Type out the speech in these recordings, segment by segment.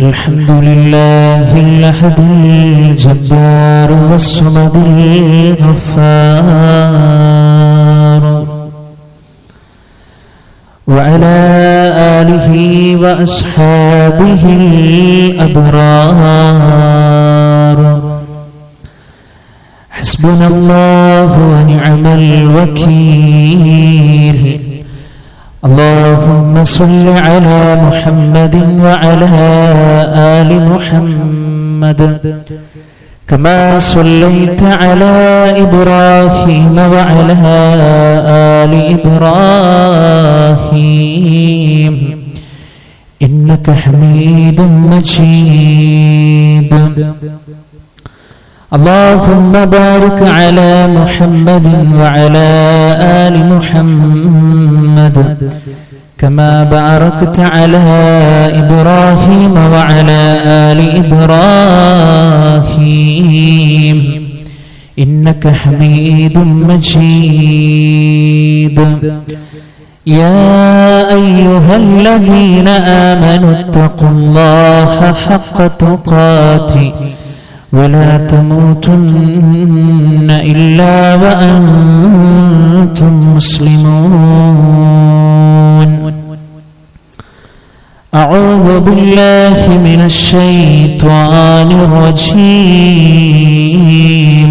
الحمد لله الأحد الجبار والصمد الغفار وعلى آله وأصحابه الأبرار حسبنا الله ونعم الوكيل اللهم صل على محمد وعلى آل محمد كما صليت على إبراهيم وعلى آل إبراهيم إنك حميد مجيد اللهم بارك على محمد وعلى آل محمد كما باركت على إبراهيم وعلى آل إبراهيم إنك حميد مجيد يا أيها الذين آمنوا اتقوا الله حق تقاته ولا تموتن إلا وأنتم مسلمون أعوذ بالله من الشيطان الرجيم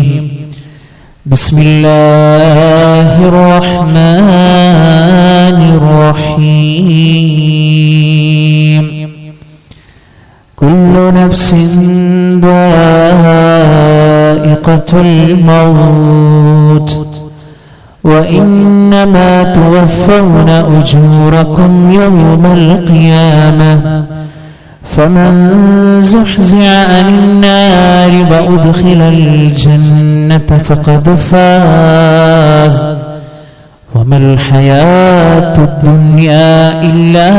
بسم الله الرحمن الرحيم كل نفس ذائقة الموت وإنما توفون أجوركم يوم القيامة فمن زحزح عن النار وأدخل الجنة فقد فاز وما الحياة الدنيا إلا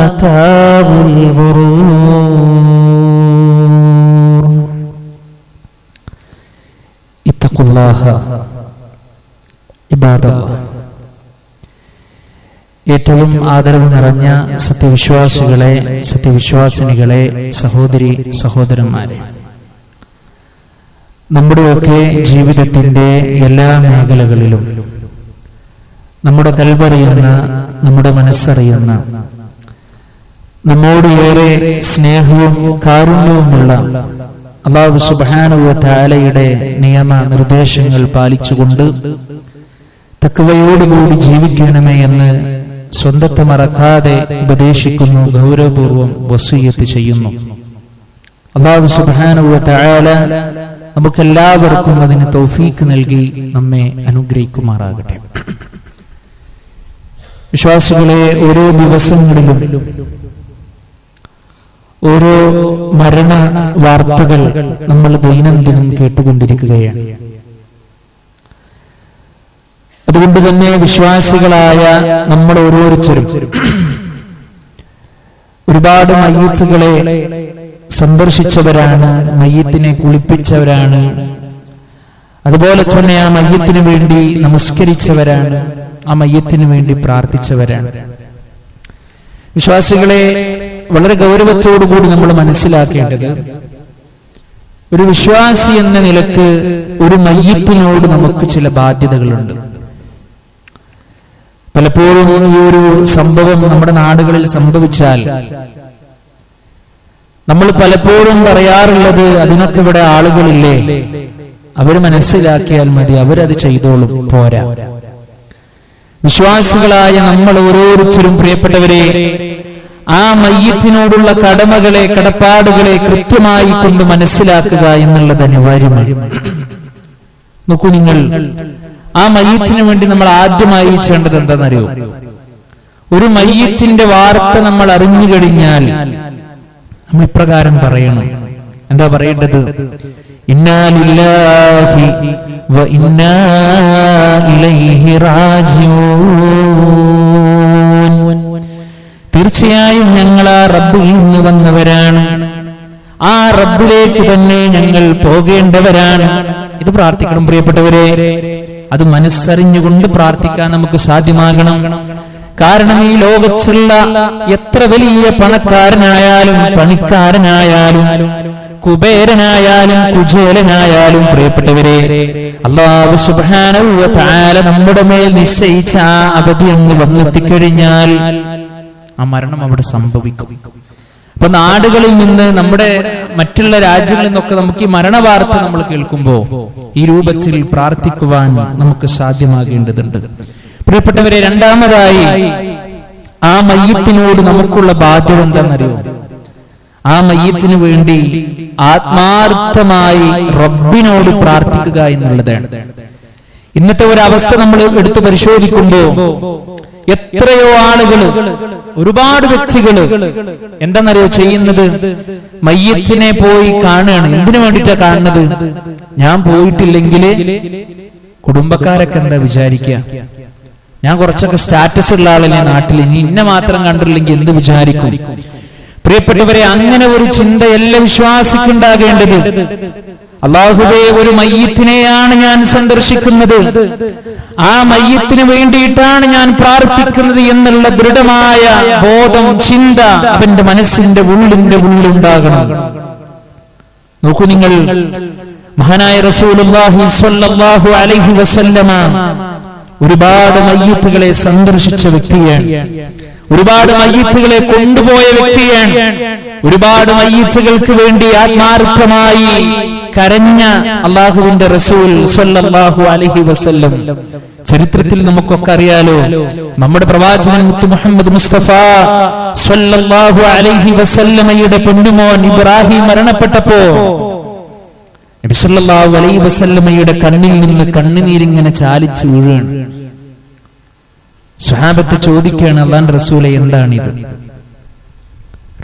متاع الغرور اتقوا الله عباد الله. ഏറ്റവും ആദരവ് നിറഞ്ഞ സത്യവിശ്വാസികളെ, സത്യവിശ്വാസിനികളെ, സഹോദരി സഹോദരന്മാരെ, നമ്മുടെയൊക്കെ ജീവിതത്തിന്റെ എല്ലാ മേഖലകളിലും നമ്മുടെ കൽബറിയുന്ന, നമ്മുടെ മനസ്സറിയുന്ന, നമ്മോട് ഏറെ സ്നേഹവും കാരുണ്യവുമുള്ള അല്ലാഹു സുബ്ഹാനഹു വ തആലയുടെ നിയമ നിർദ്ദേശങ്ങൾ പാലിച്ചുകൊണ്ട് തഖ്വയോടുകൂടി ജീവിക്കണമേ എന്ന് സ്വന്തത്തെ മറക്കാതെ ഉപദേശിക്കുന്നു, ഗൗരവപൂർവം വസിയ്യത്ത് ചെയ്യുന്നു. അല്ലാഹു സുബ്ഹാനഹു വ തആല നമുക്കെല്ലാവർക്കും അതിന് തൗഫീഖ് നൽകി നമ്മെ അനുഗ്രഹിക്കുമാറാകട്ടെ. വിശ്വാസികളെ, ഓരോ ദിവസങ്ങളിലും ഓരോ മരണ വാർത്തകൾ നമ്മൾ ദൈനംദിനം കേട്ടുകൊണ്ടിരിക്കുകയാണ്. അതുകൊണ്ട് തന്നെ വിശ്വാസികളായ നമ്മൾ ഓരോരുത്തരും ഒരുപാട് മയ്യിത്തുകളെ സന്ദർശിച്ചവരാണ്, മയ്യിത്തിനെ കുളിപ്പിച്ചവരാണ്, അതുപോലെ തന്നെ ആ മയ്യിത്തിന് വേണ്ടി നമസ്കരിച്ചവരാണ്, ആ മയ്യത്തിന് വേണ്ടി പ്രാർത്ഥിച്ചവരാണ്. വിശ്വാസികളെ, വളരെ ഗൗരവത്തോടുകൂടി നമ്മൾ മനസ്സിലാക്കേണ്ടത്, ഒരു വിശ്വാസി എന്ന നിലക്ക് ഒരു മയ്യത്തിനോട് നമുക്ക് ചില ബാധ്യതകളുണ്ട്. പലപ്പോഴും ഈ ഒരു സംഭവം നമ്മുടെ നാടുകളിൽ സംഭവിച്ചാൽ നമ്മൾ പലപ്പോഴും പറയാറുള്ളത്, അതിനൊക്കെ ഇവിടെ ആളുകളില്ലേ, അവർ മനസ്സിലാക്കിയാൽ മതി, അവരത് ചെയ്തോളും, പോരാ. വിശ്വാസികളായ നമ്മൾ ഓരോരുത്തരും പ്രിയപ്പെട്ടവരെ, ആ മയ്യത്തിനോടുള്ള കടമകളെ, കടപ്പാടുകളെ കൃത്യമായി കൊണ്ട് മനസ്സിലാക്കുക എന്നുള്ളത് അനിവാര്യമാണ്. നോക്കൂ, നിങ്ങൾ ആ മയ്യത്തിന് വേണ്ടി നമ്മൾ ആദ്യമായി ചെയ്യേണ്ടത് എന്താണെന്നറിയോ? ഒരു മയ്യത്തിന്റെ വാർത്ത നമ്മൾ അറിഞ്ഞു കഴിഞ്ഞാൽ നമ്മൾ ഇപ്രകാരം പറയണം. എന്താ പറയേണ്ടത്? ഇന്നാ ലില്ലാഹി വ ഇന്നാ ഇലൈഹി റാജിഊൻ. തീർച്ചയായും ഞങ്ങൾ ആ റബ്ബിൽ നിന്ന് വന്നവരാണ്, ആ റബ്ബിലേക്ക് തന്നെ ഞങ്ങൾ പോകേണ്ടവരാണ്. ഇത് പ്രാർത്ഥിക്കണം പ്രിയപ്പെട്ടവരെ. അത് മനസ്സറിഞ്ഞുകൊണ്ട് പ്രാർത്ഥിക്കാൻ നമുക്ക് സാധ്യമാകണം. കാരണം ഈ ലോകത്തുള്ള എത്ര വലിയ പണക്കാരനായാലും പണിക്കാരനായാലും കുബേരനായാലും കുചേലനായാലും പ്രിയപ്പെട്ടവരെ, അല്ലാഹു സുബ്ഹാനഹു വ തആല നമ്മുടെ മേൽ നിശ്ചയിച്ച ആ അവധി എന്ന് വന്നെത്തിക്കഴിഞ്ഞാൽ ആ മരണം അവിടെ സംഭവിക്കും. അപ്പൊ നാടുകളിൽ നിന്ന്, നമ്മുടെ മറ്റുള്ള രാജ്യങ്ങളിൽ നിന്നൊക്കെ നമുക്ക് ഈ മരണവാർത്ത നമ്മൾ കേൾക്കുമ്പോൾ ഈ രൂപത്തിൽ പ്രാർത്ഥിക്കുവാൻ നമുക്ക് സാധ്യമാകേണ്ടതുണ്ട്. പ്രിയപ്പെട്ടവരെ, രണ്ടാമതായി ആ മയ്യിത്തിനോട് നമുക്കുള്ള ബാധ്യത എന്താണെന്നറിയോ? ആ മയ്യിത്തിന് വേണ്ടി ആത്മാർത്ഥമായി റബ്ബിനോട് പ്രാർത്ഥിക്കുക എന്നുള്ളതാണ്. ഇന്നത്തെ ഒരവസ്ഥ നമ്മൾ എടുത്തു പരിശോധിക്കുമ്പോൾ എത്രയോ ആളുകൾ, ഒരുപാട് വ്യക്തികൾ എന്താണെന്നറിയോ ചെയ്യുന്നത്? മയ്യിത്തിനെ പോയി കാണുകയാണ്. എന്തിനു വേണ്ടിയിട്ടാ കാണുന്നത്? ഞാൻ പോയിട്ടില്ലെങ്കിൽ കുടുംബക്കാരൊക്കെ എന്താ വിചാരിക്കുക? ഞാൻ കുറച്ചൊക്കെ സ്റ്റാറ്റസ് ഉള്ള ആളല്ലേ നാട്ടിൽ, ഇനി ഇന്നെ മാത്രം കണ്ടില്ലെങ്കിൽ എന്ത് വിചാരിക്കും? പ്രിയപ്പെട്ടവരെ, അങ്ങനെ ഒരു ചിന്തയല്ല വിശ്വാസിക്കുണ്ടാകേണ്ടത്. അല്ലാഹുവേ, ഒരു മയ്യിത്തിനെയാണ് ഞാൻ സന്ദർശിക്കുന്നത്, ആ മയ്യിത്തിന് വേണ്ടിയിട്ടാണ് ഞാൻ പ്രാർത്ഥിക്കുന്നത് എന്നുള്ള ദൃഢമായ ബോധം, ചിന്ത അവന്റെ മനസ്സിന്റെ ഉള്ളിലുണ്ടാകണം. നോക്കൂ നിങ്ങൾ, മഹാനായ റസൂലുള്ളാഹി സ്വല്ലല്ലാഹു അലൈഹി വസല്ലമ ഒരുപാട് മയ്യിത്തുകളെ സന്ദർശിച്ച വ്യക്തിയാണ്, ഒരുപാട് മയ്യിത്തുകളെ കൊണ്ടുപോയ വ്യക്തിയാണ്, ഒരുപാട് മയ്യിത്തുകൾക്ക് വേണ്ടി ആത്മാർത്ഥമായി കരഞ്ഞ അല്ലാഹുവിന്റെ റസൂൽ സ്വല്ലല്ലാഹു അലൈഹി വസല്ലം. ചരിത്രത്തിൽ നമുക്കൊക്കെ അറിയാലോ, നമ്മുടെ പ്രവാചകൻ മുത്ത് മുഹമ്മദ് മുസ്തഫ സ്വല്ലല്ലാഹു അലൈഹി വസല്ലമയുടെ പൊന്നുമോൻ ഇബ്രാഹിം മരണപ്പെട്ടപ്പോ നബി സല്ലല്ലാഹു അലൈഹി വസല്ലമയുടെ കണ്ണിൽ നിന്ന് കണ്ണുനീരിങ്ങനെ ചാലിച്ചു വീഴുകയാണ്. സ്വഹാബത്ത് ചോദിക്കുകയാണ്, അല്ലാഹുവിന്റെ റസൂലേ, എന്താണിത്?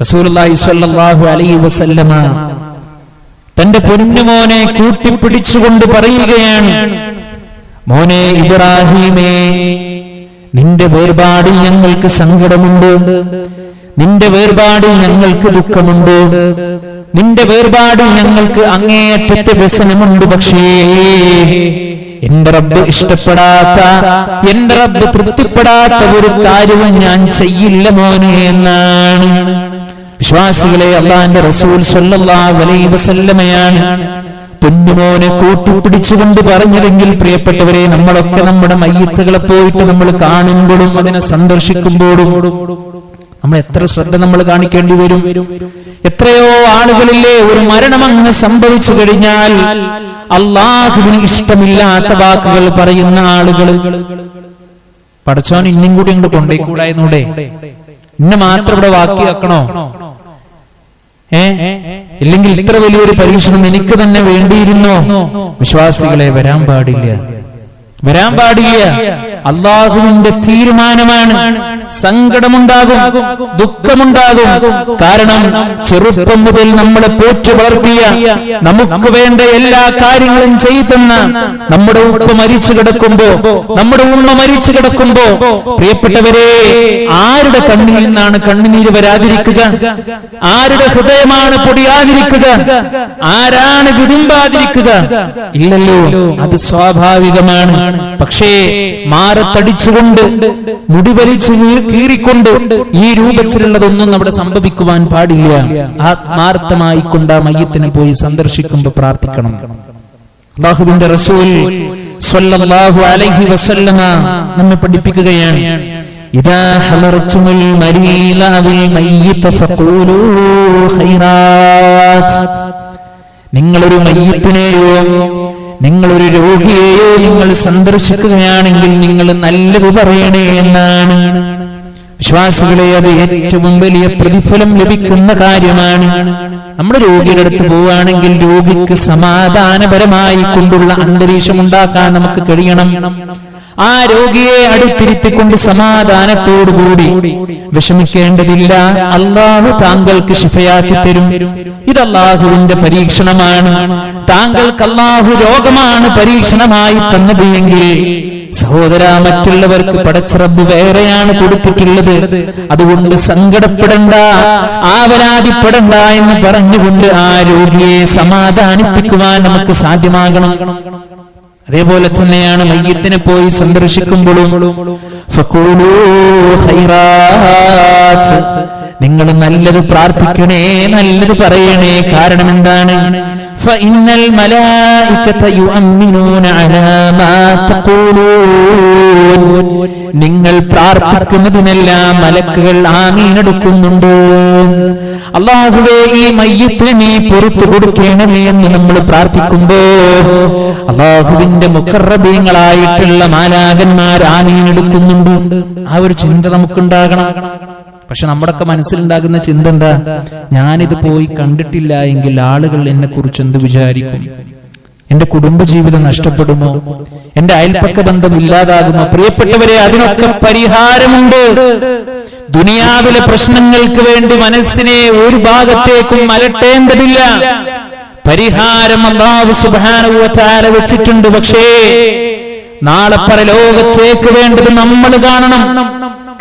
റസൂലുള്ളാഹി സ്വല്ലല്ലാഹു അലൈഹി വസല്ലമ തന്റെ പൊന്നുമോനെ കൂട്ടിപ്പിടിച്ചുകൊണ്ട് പറയുകയാണ്, മോനെ ഇബ്രാഹിമേ, നിന്റെ വേർപാടിൽ ഞങ്ങൾക്ക് സങ്കടമുണ്ട്, നിന്റെ വേർപാടിൽ ഞങ്ങൾക്ക് ദുഃഖമുണ്ട്, നിന്റെ വേർപാടിൽ ഞങ്ങൾക്ക് അങ്ങേയറ്റത്തെ വ്യസനമുണ്ട്. പക്ഷേ എന്റെ റബ്ബ് ഇഷ്ടപ്പെടാത്ത, എന്റെ റബ്ബ് തൃപ്തിപ്പെടാത്ത ഒരു കാര്യവും ഞാൻ ചെയ്യില്ല മോനെ എന്നാണ്. വിശ്വാസികളെ, അല്ലാഹുവിന്റെ റസൂൽ സ്വല്ലല്ലാഹു അലൈഹി വസല്ലമയാണ് പൊന്നുമോനെ കൂട്ടിപ്പിടിച്ചുകൊണ്ട് പറഞ്ഞതെങ്കിൽ പ്രിയപ്പെട്ടവരെ, നമ്മളൊക്കെ നമ്മുടെ മയ്യിത്തുകളെ പോയിട്ട് നമ്മൾ കാണുമ്പോഴും അതിനെ സന്ദർശിക്കുമ്പോഴും നമ്മൾ എത്ര ശ്രദ്ധ നമ്മൾ കാണിക്കേണ്ടി വരും? എത്രയോ ആളുകളില്ലേ ഒരു മരണം അങ്ങ് സംഭവിച്ചു കഴിഞ്ഞാൽ അല്ലാഹുവിന് ഇഷ്ടമില്ലാത്ത വാക്കുകൾ പറയുന്ന ആളുകൾ. പടച്ചോൻ ഇന്നും കൂടി അങ്ങോട്ട് കൊണ്ടേക്കൂടായിരുന്നൂടെ? ഇന്നെ മാത്രം ഇവിടെ വാക്കി വെക്കണോ? ഇല്ലെങ്കിൽ ഇത്ര വലിയൊരു പരീക്ഷണം എനിക്ക് തന്നെ വേണ്ടിയിരുന്നോ? വിശ്വാസികളെ, വരാൻ പാടില്ല, വരാൻ പാടില്ല. അല്ലാഹുവിന്റെ തീരുമാനമാണ്. സങ്കടമുണ്ടാകും, ദുഃഖമുണ്ടാകും. കാരണം ചെറുപ്പം മുതൽ നമ്മളെ പോറ്റു വളർത്തിയ, നമുക്ക് വേണ്ട എല്ലാ കാര്യങ്ങളും ചെയ്തെന്ന നമ്മുടെ ഉപ്പ മരിച്ചു കിടക്കുമ്പോ, നമ്മുടെ ഉമ്മ മരിച്ചു കിടക്കുമ്പോ, പ്രിയപ്പെട്ടവരെ, ആരുടെ കണ്ണിൽ നിന്നാണ് കണ്ണുനീര് വരാതിരിക്കുക? ആരുടെ ഹൃദയമാണ് പൊടിയാതിരിക്കുക? ആരാണ് വിതുമ്പാതിരിക്കുക? ഇല്ലല്ലോ, അത് സ്വാഭാവികമാണ്. പക്ഷേ മാറത്തടിച്ചുകൊണ്ട്, മുടിവലിച്ച് കീറിക്കൊണ്ട് ഈ രൂപത്തിലുള്ളതൊന്നും അവിടെ സംഭവിക്കുവാൻ പാടില്ല. ആത്മാർത്ഥമായി കൊണ്ട് ആ മയ്യിത്തിനെ പോയി സന്ദർശിക്കുമ്പോൾ പ്രാർത്ഥിക്കണം. അല്ലാഹുവിന്റെ റസൂൽ സ്വല്ലല്ലാഹു അലൈഹി വസല്ലമ നമ്മെ പഠിപ്പിക്കുകയാണ്, ഇദാ ഹലർതുൽ മരീല വിൽ മയ്യിത ഫഖൂലൂ ഖൈറാത്ത്. നിങ്ങളൊരു മയ്യിത്തിനെയോ നിങ്ങളൊരു രോഗിയെയോ നിങ്ങൾ സന്ദർശിക്കുകയാണെങ്കിൽ നിങ്ങൾ നല്ലത് പറയണേ എന്നാണ്. വിശ്വാസികളെ, അത് ഏറ്റവും വലിയ പ്രതിഫലം ലഭിക്കുന്ന കാര്യമാണ്. നമ്മുടെ രോഗിയുടെ അടുത്ത് പോവുകയാണെങ്കിൽ രോഗിക്ക് സമാധാനപരമായി കൊണ്ടുള്ള അന്തരീക്ഷം ഉണ്ടാക്കാൻ നമുക്ക് കഴിയണം. ആ രോഗിയെ അടുത്തിരുത്തിക്കൊണ്ട് സമാധാനത്തോടുകൂടി വിഷമിക്കേണ്ടതില്ല. അല്ലാഹു താങ്കൾക്ക് ശിഫയാക്കി തരും. ഇത് അല്ലാഹുവിന്റെ പരീക്ഷണമാണ്. താങ്കൾക്ക് അല്ലാഹു രോഗമാണ് പരീക്ഷണമായി തന്നത് എങ്കിൽ സഹോദര, മറ്റുള്ളവർക്ക് പടച്ച റബ്ബ് വേറെയാണ് കൊടുത്തിട്ടുള്ളത്. അതുകൊണ്ട് സങ്കടപ്പെടണ്ട, ആവലാതിപ്പെടണ്ട എന്ന് പറഞ്ഞുകൊണ്ട് ആ രോഗിയെ സമാധാനിപ്പിക്കുവാൻ നമുക്ക് സാധ്യമാകണം. അതേപോലെ തന്നെയാണ് മയ്യിത്തിനെ പോയി സന്ദർശിക്കുമ്പോഴും ഫഖൂലൂ ഖൈറാത്ത്, നിങ്ങൾ നല്ലത് പ്രാർത്ഥിക്കണേ, നല്ലത് പറയണേ. കാരണം എന്താണ്? ഫഇന്നൽ മലായികത യുഅമ്മിനൂന അലാ മാ തഖൂലൂൻ, നിങ്ങൾ പ്രാർത്ഥിക്കുന്നതിനെല്ലാം മലക്കുകൾ ആമീൻ എടുക്കുന്നുണ്ട്. അല്ലാഹുവേ, ഈ മയ്യിത്തിനെ നീ പുറത്തു കൊടുക്കണമേ എന്ന് നമ്മൾ പ്രാർത്ഥിക്കുമ്പോ അല്ലാഹുവിന്റെ മുഖറബീങ്ങളായിട്ടുള്ള മാലാകന്മാർ ആമീൻ എടുക്കുന്നുണ്ട്. ആ ഒരു ചിന്ത നമുക്കുണ്ടാകണം. പക്ഷെ നമ്മുടെയൊക്കെ മനസ്സിലുണ്ടാകുന്ന ചിന്ത എന്താ? ഞാനിത് പോയി കണ്ടിട്ടില്ല എങ്കിൽ ആളുകൾ എന്നെ കുറിച്ച് എന്ത് വിചാരിക്കും? എന്റെ കുടുംബജീവിതം നഷ്ടപ്പെടുമോ? എന്റെ അയൽപ്പക്ക ബന്ധം ഇല്ലാതാകുമോ? പ്രിയപ്പെട്ടവരെ, അതിനൊക്കെ പരിഹാരമുണ്ട്. ദുനിയാവിലെ പ്രശ്നങ്ങൾക്ക് വേണ്ടി മനസ്സിനെ ഒരു ഭാഗത്തേക്കും അലട്ടേണ്ടതില്ല. പരിഹാരം അല്ലാഹു സുബ്ഹാനഹു വ തആല വെച്ചിട്ടുണ്ട്. പക്ഷേ നാളെ പരലോകത്തേക്ക് വേണ്ടത് നമ്മൾ കാണണം,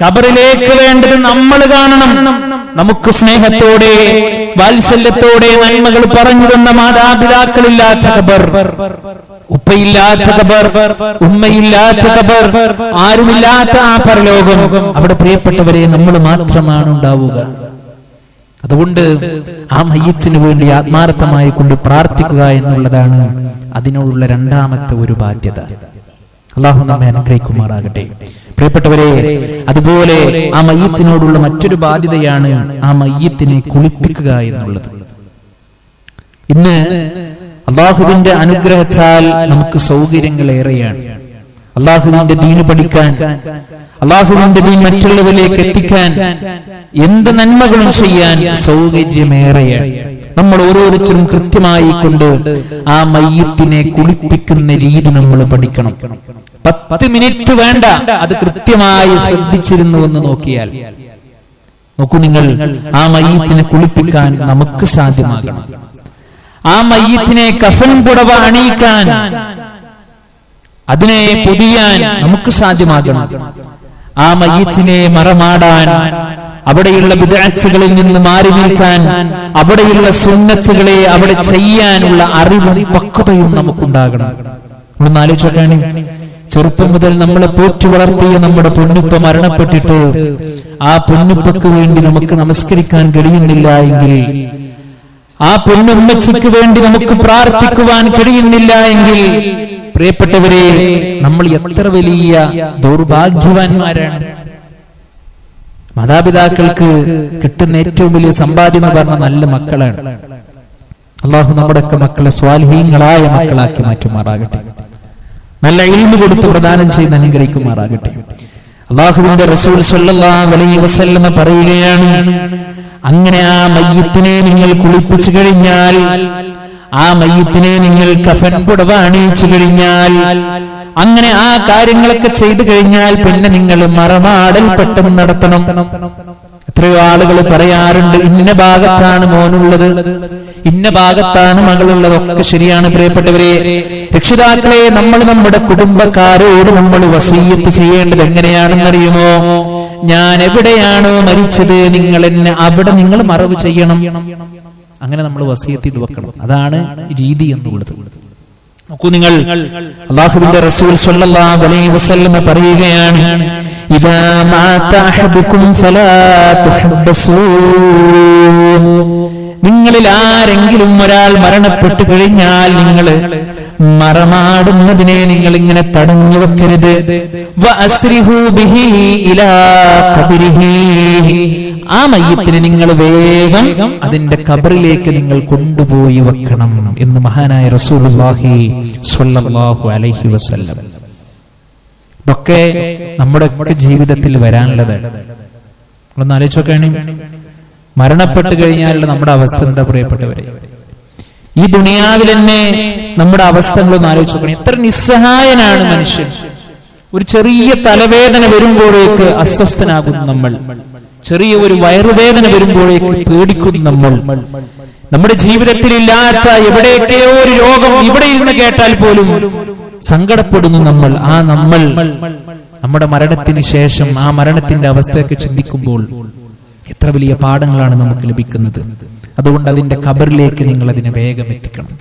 ഖബറിലേക്ക് വേണ്ടത് നമ്മൾ കാണണം. നമുക്ക് സ്നേഹത്തോടെ വാത്സല്യത്തോടെ നന്മകൾ പറഞ്ഞു തന്ന മാതാപിതാക്കളില്ലാത്ത ഖബർ, ഉപ്പയില്ലാത്ത ഖബർ, ഉമ്മയില്ലാത്ത ഖബർ, ആരുമില്ലാത്ത ആ പരലോകം, അവിടെ പ്രിയപ്പെട്ടവരെ നമ്മൾ മാത്രമാണ് ഉണ്ടാവുക. അതുകൊണ്ട് ആ മയ്യിത്തിന് വേണ്ടി ആത്മാർത്ഥമായി കൊണ്ട് പ്രാർത്ഥിക്കുക എന്നുള്ളതാണ് അതിനോടുള്ള രണ്ടാമത്തെ ഒരു ബാധ്യത. അല്ലാഹു നമ്മെ അനുഗ്രഹിക്കുമാറാകട്ടെ. പ്രിയപ്പെട്ടവരെ, അതുപോലെ ആ മയ്യിത്തിനോടുള്ള മറ്റൊരു ബാധ്യതയാണ് ആ മയ്യിത്തിനെ കുളിപ്പിക്കുക എന്നുള്ളത്. ഇന്ന് അല്ലാഹുവിന്റെ അനുഗ്രഹത്താൽ നമുക്ക് സൗകര്യങ്ങൾ ഏറെയാണ്. അല്ലാഹുവിന്റെ ദീന് പഠിക്കാൻ, അല്ലാഹുവിന്റെ ദീൻ മറ്റുള്ളവരിലേക്ക് എത്തിക്കാൻ, എന്ത് നന്മകളും ചെയ്യാൻ സൗകര്യമേറെയാണ്. നമ്മൾ ഓരോരുത്തരും കൃത്യമായി കൊണ്ട് ആ മയ്യിത്തിനെ കുളിപ്പിക്കുന്ന രീതി നമ്മൾ പഠിക്കണം. 10 മിനിറ്റ് വേണ്ട, അത് കൃത്യമായി ശ്രദ്ധിച്ചിരുന്നു എന്ന് നോക്കിയാൽ നോക്കൂ നിങ്ങൾ, ആ മയ്യിത്തിനെ കുളിപ്പിക്കാൻ നമുക്ക് സാധ്യമാകണം. ആ മയ്യിത്തിനെ കഫൻ പുടവ അണിയിക്കാൻ, അതിനെ പൊതിയാൻ നമുക്ക് സാധ്യമാകണം. ആ മയ്യിത്തിനെ മറമാടാൻ, അവിടെയുള്ള ബിദ്അത്തുകളിൽ നിന്ന് മാറി നിൽക്കാൻ, അവിടെയുള്ള സുന്നത്തുകളെ അവിടെ ചെയ്യാനുള്ള അറിവും പക്വതയും നമുക്കുണ്ടാകണം. ഒന്ന് ആലോചിച്ചോക്കാണ്, ചെറുപ്പം മുതൽ നമ്മളെ പോറ്റി വളർത്തിയ നമ്മുടെ പൊന്നുപ്പ മരണപ്പെട്ടിട്ട് ആ പൊന്നുപ്പക്ക് വേണ്ടി നമുക്ക് നമസ്കരിക്കാൻ കഴിയുന്നില്ല എങ്കിൽ, ആ പൊന്നുമ്മച്ചിക്ക് വേണ്ടി നമുക്ക് പ്രാർത്ഥിക്കുവാൻ കഴിയുന്നില്ല എങ്കിൽ, പ്രിയപ്പെട്ടവരെ, നമ്മൾ എത്ര വലിയ ദൗർഭാഗ്യവാന്മാരാണ്. മാതാപിതാക്കൾക്ക് കിട്ടുന്ന ഏറ്റവും വലിയ സമ്പാദ്യം എന്ന് പറഞ്ഞ നല്ല മക്കളാണ്. അല്ലാഹു നമ്മുടെയൊക്കെ മക്കളെ സ്വാലിഹീങ്ങളായ മക്കളാക്കി മാറ്റുമാറാകട്ടെ. നല്ല ഇൽമു കൊടുത്ത് പ്രദാനം ചെയ്ത് അനുഗ്രഹിക്കുമാറാകട്ടെ. അല്ലാഹുവിന്റെ റസൂൽ സ്വല്ലല്ലാഹു അലൈഹി വസല്ലം പറയുകയാണ്, അങ്ങനെ ആ മയ്യിത്തിനെ നിങ്ങൾ കുളിപ്പിച്ചു കഴിഞ്ഞാൽ, ആ മയ്യിത്തിനെ നിങ്ങൾ കഫൻ പുടവ അണിയിച്ചു കഴിഞ്ഞാൽ, അങ്ങനെ ആ കാര്യങ്ങളൊക്കെ ചെയ്തു കഴിഞ്ഞാൽ പിന്നെ നിങ്ങൾ മറമാടൽ പെട്ടെന്ന് നടത്തണം. എത്രയോ ആളുകൾ പറയാറുണ്ട്, ഇന്ന ഭാഗത്താണ് മോനുള്ളത്, ഇന്ന ഭാഗത്താണ് മകളുള്ളത്. ഒക്കെ ശരിയാണ് പ്രിയപ്പെട്ടവരെ. രക്ഷിതാക്കളെ, നമ്മൾ നമ്മുടെ കുടുംബക്കാരോട് നമ്മൾ വസീയത്ത് ചെയ്യേണ്ടത് എങ്ങനെയാണെന്നറിയുമോ? ഞാൻ എവിടെയാണോ മരിച്ചത്, നിങ്ങൾ എന്നെ അവിടെ നിങ്ങൾ മറവ് ചെയ്യണം. അങ്ങനെ നമ്മൾ വസീയത്ത് ചെയ്ത് വെക്കണം. അതാണ് രീതി എന്നുള്ളത്. നോക്കൂ നിങ്ങൾ, അല്ലാഹുവിന്റെ റസൂൽ സ്വല്ലല്ലാഹു അലൈഹി വസല്ലം പറയുകയാണ്, ഇദാ മാത അഹദുകും ഫലാ തുഹബ്ബസൂ, നിങ്ങളിൽ ആരെങ്കിലും ഒരാൾ മരണപ്പെട്ടു കഴിഞ്ഞാൽ നിങ്ങൾ മറമാടുന്നതിനെ നിങ്ങൾ ഇങ്ങനെ തടഞ്ഞു വെക്കരുത്. വഅസ്രിഹു ബിഹി ഇലാ ഖബരിഹി, ആ മയ്യിത്തിനെ നിങ്ങൾ വേഗം അതിന്റെ ഖബറിലേക്ക് നിങ്ങൾ കൊണ്ടുപോയി വെക്കണം എന്ന് മഹാനായ റസൂലുള്ളാഹി സ്വല്ലല്ലാഹു അലൈഹി വസല്ലം. ഇതൊക്കെ നമ്മുടെ ജീവിതത്തിൽ വരാനുള്ളതാണ്. ഒന്ന് ആലോചിച്ച് നോക്കുകയാണ്, മരണപ്പെട്ടു കഴിഞ്ഞാലുള്ള നമ്മുടെ അവസ്ഥ എന്താ പ്രിയപ്പെട്ടവരെ? ഈ ദുനിയാവിൽ തന്നെ നമ്മുടെ അവസ്ഥകളൊന്ന് ആലോചിച്ച് നോക്കണം. എത്ര നിസ്സഹായനാണ് മനുഷ്യൻ. ഒരു ചെറിയ തലവേദന വരുമ്പോഴേക്ക് അസ്വസ്ഥനാകും നമ്മൾ, ചെറിയ ഒരു വയറുവേദന വരുമ്പോഴേക്ക് പേടിക്കും നമ്മൾ. നമ്മുടെ ജീവിതത്തിൽ ഇല്ലാത്ത എവിടെയൊക്കെയോ ഒരു രോഗം ഇവിടെ ഇരുന്ന് കേട്ടാൽ പോലും സങ്കടപ്പെടുന്നു നമ്മൾ. ആ നമ്മൾ നമ്മുടെ മരണത്തിന് ശേഷം ആ മരണത്തിന്റെ അവസ്ഥയൊക്കെ ചിന്തിക്കുമ്പോൾ എത്ര വലിയ പാഠങ്ങളാണ് നമുക്ക് ലഭിക്കുന്നത്. അതുകൊണ്ട് അതിന്റെ ഖബറിലേക്ക് നിങ്ങൾ അതിനെ വേഗം എത്തിക്കണം.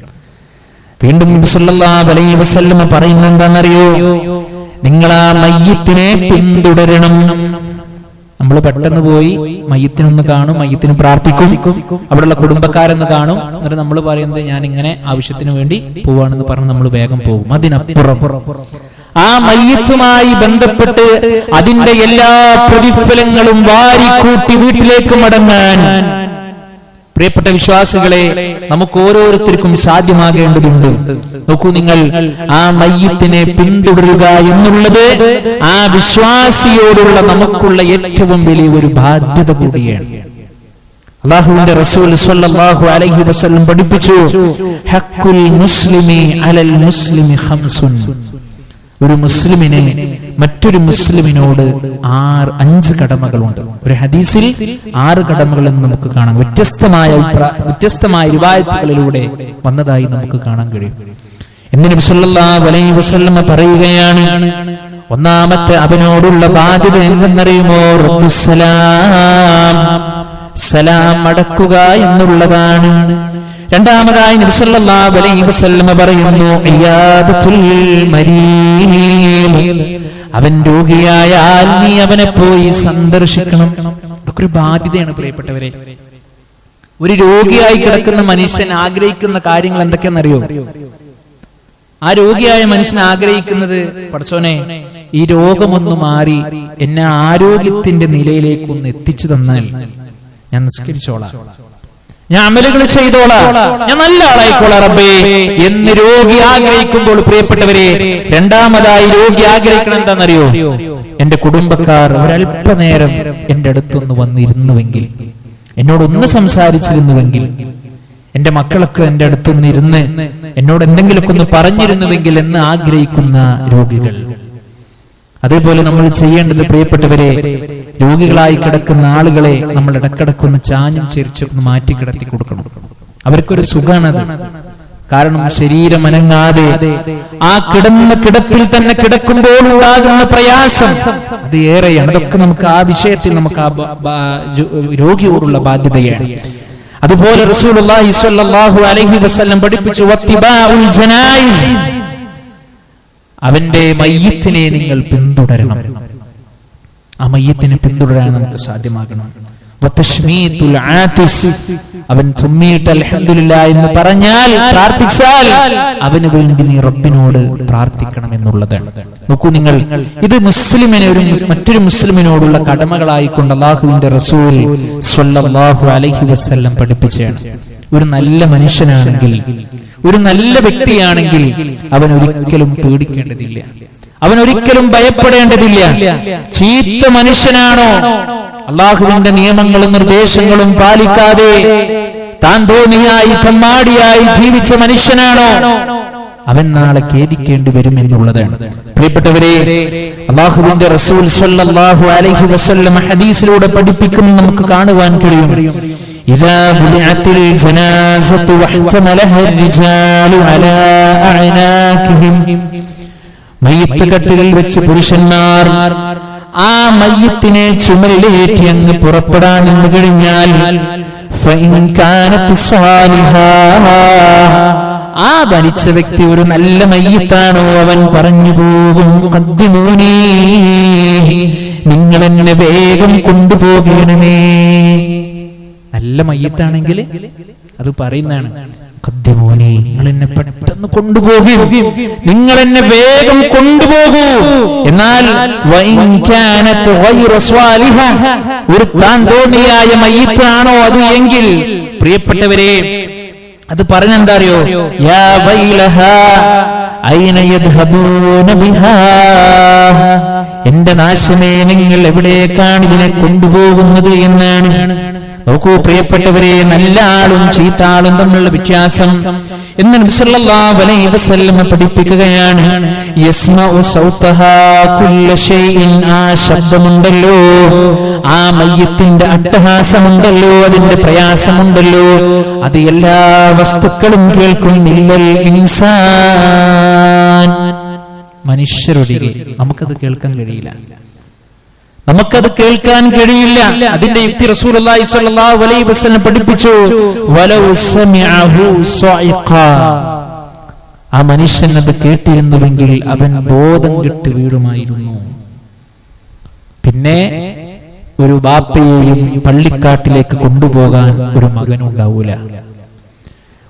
വീണ്ടും സല്ലല്ലാഹു അലൈഹി വസല്ലം പറയുന്നത് എന്താണെന്നറിയോ? നിങ്ങൾ ആ മയ്യിത്തിനെ പിന്തുടരണം. നമ്മൾ പെട്ടെന്ന് പോയി മയ്യിത്തിനൊന്ന് കാണും, മയ്യിത്തിന് പ്രാർത്ഥിക്കും, അവിടെയുള്ള കുടുംബക്കാരെന്ന് കാണും, എന്നിട്ട് നമ്മൾ പറയുന്നത് ഞാൻ ഇങ്ങനെ ആവശ്യത്തിന് വേണ്ടി പോവാണെന്ന് പറഞ്ഞ് നമ്മൾ വേഗം പോകും. അതിനപ്പുറം ആ മയ്യിത്തുമായി ബന്ധപ്പെട്ട് അതിന്റെ എല്ലാ പ്രതിഫലങ്ങളും വാരിക്കൂട്ടി വീട്ടിലേക്ക് മടങ്ങാൻ പ്രിയപ്പെട്ട വിശ്വാസികളെ നമുക്ക് ഓരോരുത്തർക്കും സാധ്യമാകേണ്ടതുണ്ട്. നോക്കൂ, നിങ്ങൾ ആ മയ്യിത്തിനെ പിന്തുടരുക എന്നുള്ളത് ആ വിശ്വാസിയോടുള്ള നമുക്കുള്ള ഏറ്റവും വലിയ ഒരു ബാധ്യത കൂടിയാണ്. അല്ലാഹുവിന്റെ റസൂൽ സ്വല്ലല്ലാഹു അലൈഹി വസല്ലം പഠിപ്പിച്ചു, ഹഖ്ഖുൽ മുസ്ലിമി അലൽ മുസ്ലിമി ഖംസുൻ. ഒരു മുസ്ലിമിന് മറ്റൊരു മുസ്ലിമിനോട് 5 കടമകളുണ്ട്. ഒരു ഹദീസിൽ 6 കടമകൾ എന്ന് നമുക്ക് കാണാം. വ്യത്യസ്തമായ റിവായത്തുകളിലൂടെ വന്നതായി നമുക്ക് കാണാൻ കഴിയും. എന്ന് നബി സല്ലല്ലാഹു അലൈഹി വസല്ലം പറയുകയാണ്, ഒന്നാമത്തെ അവനോടുള്ള ബാധ്യത എന്തെന്നറിയുമോ? റദ്ദുസ്സലാം, സലാം അടക്കുക എന്നുള്ളതാണ്. രണ്ടാമതായി നബി സല്ലല്ലാഹു അലൈഹി വസല്ലം പറയുന്നു, ഇയാദത്തുൽ മരീം, അവൻ രോഗിയായാൽ നീ അവനെ പോയി സന്ദർശിക്കണം. അതൊക്കെ ഒരു ബാധ്യതയാണ് പ്രിയപ്പെട്ടവരെ. ഒരു രോഗിയായി കിടക്കുന്ന മനുഷ്യൻ ആഗ്രഹിക്കുന്ന കാര്യങ്ങൾ എന്തൊക്കെയാണെന്നറിയോ? ആ രോഗിയായ മനുഷ്യൻ ആഗ്രഹിക്കുന്നത്, പടച്ചോനെ ഈ രോഗമൊന്നു മാറി എന്നെ ആരോഗ്യത്തിന്റെ നിലയിലേക്കൊന്ന് എത്തിച്ചു തന്നാൽ ഞാൻ നിസ്കരിച്ചോളാം, ഞാൻ അമലുകൾ ചെയ്തോളാം, ഞാൻ നല്ല ആളായിക്കോളാം റബ്ബേ എന്ന് രോഗി ആഗ്രഹിക്കുമ്പോൾ പ്രിയപ്പെട്ടവരെ, രണ്ടാമതായി രോഗി ആഗ്രഹിക്കണം എന്താണെന്നറിയോ? എന്റെ കുടുംബക്കാർ ഒരല്പനേരം എന്റെ അടുത്തൊന്ന് വന്നിരുന്നുവെങ്കിൽ, എന്നോടൊന്ന് സംസാരിച്ചിരുന്നുവെങ്കിൽ, എന്റെ മക്കളൊക്കെ എന്റെ അടുത്തൊന്ന് ഇരുന്ന് എന്നോട് എന്തെങ്കിലുമൊക്കെ ഒന്ന് പറഞ്ഞിരുന്നുവെങ്കിൽ എന്ന് ആഗ്രഹിക്കുന്ന രോഗികൾ. അതേപോലെ നമ്മൾ ചെയ്യേണ്ടത് പ്രിയപ്പെട്ടവരെ, രോഗികളായി കിടക്കുന്ന ആളുകളെ നമ്മൾ ഇടക്കിടക്കൊന്ന് ചാഞ്ഞും ചെരിച്ചൊന്ന് മാറ്റി കിടത്തി കൊടുക്കണം. അവർക്കൊരു സുഖാണത്. കാരണം ശരീരം അനങ്ങാതെ ആ കിടന്ന കിടപ്പിൽ തന്നെ കിടക്കുമ്പോൾ ഉണ്ടാകുന്ന പ്രയാസം അത് ഏറെയാണ്. അതൊക്കെ നമുക്ക് ആ വിഷയത്തിൽ നമുക്ക് ആ രോഗിയോടുള്ള ബാധ്യതയാണ്. അതുപോലെ റസൂലുള്ളാഹി സ്വല്ലല്ലാഹു അലൈഹി വസല്ലം പഠിപ്പിച്ചു, വത്തിബാഉൽ ജനായിസ്, അവന്റെ മയ്യിത്തിനെ നിങ്ങൾ പിന്തുടരണം. ആ മയ്യിത്തിനെ പിന്തുടരാൻ നമുക്ക് സാധ്യമാകണം. അവൻ തുമ്മിയിട്ട് അൽഹംദുലില്ലാഹ് എന്ന് പറഞ്ഞാൽ, പ്രാർത്ഥിച്ചാൽ അവന് വേണ്ടി നീ റബ്ബിനോട് പ്രാർത്ഥിക്കണം എന്നുള്ളതാണ്. നോക്കൂ നിങ്ങൾ, ഇത് മുസ്ലിമിനെ മറ്റൊരു മുസ്ലിമിനോടുള്ള കടമകളായിക്കൊണ്ട് അല്ലാഹുവിന്റെ റസൂൽ സ്വല്ലല്ലാഹു അലൈഹി വസല്ലം പഠിപ്പിച്ചതാണ്. ഒരു നല്ല മനുഷ്യനാണെങ്കിൽ, ഒരു നല്ല വ്യക്തിയാണെങ്കിൽ അവൻ ഒരിക്കലും പേടിക്കേണ്ടതില്ല, അവൻ ഒരിക്കലും ഭയപ്പെടേണ്ടതില്ല. ചീത്ത മനുഷ്യനാണോ, അള്ളാഹുവിന്റെ നിയമങ്ങളും നിർദ്ദേശങ്ങളും പാലിക്കാതെ താൻ തോന്നിയായി തമ്മാടിയായി ജീവിച്ച മനുഷ്യനാണോ, അവൻ നാളെ ഖേദിക്കേണ്ടി വരും എന്നുള്ളതാണ്. പ്രിയപ്പെട്ടവരെ, അല്ലാഹുവിന്റെ റസൂൽ സ്വല്ലല്ലാഹു അലൈഹി വസല്ലം ഹദീസിലൂടെ പഠിപ്പിക്കും നമുക്ക് കാണുവാൻ കഴിയും, إذا بلعت الجنازة واحتملها الرجال على أعناقهم, മയ്യിത്ത് കട്ടിലിൽ വെച്ച് പുരുഷന്മാർ ആ മയ്യിത്തിനെ ചുമലിലേറ്റി അങ്ങ് പുറപ്പെടാൻ നിന്ന് കഴിഞ്ഞാൽ, فإن كانت صالحة, ആ മരിച്ച വ്യക്തി ഒരു നല്ല മയ്യിത്താണോ, അവൻ പറഞ്ഞു പോകും, ഖദ്ദിമൂനി, നിങ്ങൾ എന്നെ വേഗം കൊണ്ടുപോകണമേ. നല്ല മയ്യിത്താണെങ്കിൽ അത് പറയുന്നതാണ്, ഖദ്ദിമൂനി, നിങ്ങൾ എന്നെ പെട്ടെന്ന് കൊണ്ടുപോകും, നിങ്ങൾ എന്നെ വേഗം കൊണ്ടുപോകൂ. എന്നാൽ വഇൻ കാനത് ഗൈറ സ്വാലിഹ, ഒരു താന്തോന്നിയായ മയ്യിത്താണോ അത് എങ്കിൽ പ്രിയപ്പെട്ടവരെ അത് പറഞ്ഞെന്താ അറിയോ? യാ വൈലഹാ ഐന യദ്ഹബൂന ബിഹാ, എന്റെ നാശമേ നിങ്ങൾ എവിടേക്കാണ് ഇതിനെ കൊണ്ടുപോകുന്നത് എന്നാണ്. നോക്കൂ പ്രിയപ്പെട്ടവരെ, നല്ല ആളും ചീത്ത ആളും തമ്മിലുള്ള വ്യത്യാസം എന്ന് നബി സല്ലല്ലാഹു അലൈഹി വസല്ലം പഠിപ്പിക്കുകയാണ്. യസ്മഉ സൗതഹാ കുല്ല ഷൈഇൻ, ആ ശബ്ദമുണ്ടല്ലോ, ആ മയ്യിത്തിന്റെ അട്ടഹാസമുണ്ടല്ലോ, അതിന്റെ പ്രയാസമുണ്ടല്ലോ, അത് എല്ലാ വസ്തുക്കളും കേൾക്കും. ഇല്ലൽ ഇൻസാൻ, മനുഷ്യരൊഴികെ നമുക്കത് കേൾക്കാൻ കഴിയില്ല, നമുക്കത് കേൾക്കാൻ കഴിയില്ല. അതിന്റെ യുക്തി റസൂലുള്ളാഹി സ്വല്ലല്ലാഹു അലൈഹി വസല്ലം പഠിപ്പിച്ചു, വലൗ സമിഅഹു സൈഖ, ആ മനുഷ്യൻ അത് കേട്ടിരുന്നുവെങ്കിൽ അവൻ ബോധം കെട്ട് വീഴുമായിരുന്നു. പിന്നെ ഒരു ബാപ്പയെയും പള്ളിക്കാട്ടിലേക്ക് കൊണ്ടുപോകാൻ ഒരു മകനുണ്ടാവൂല.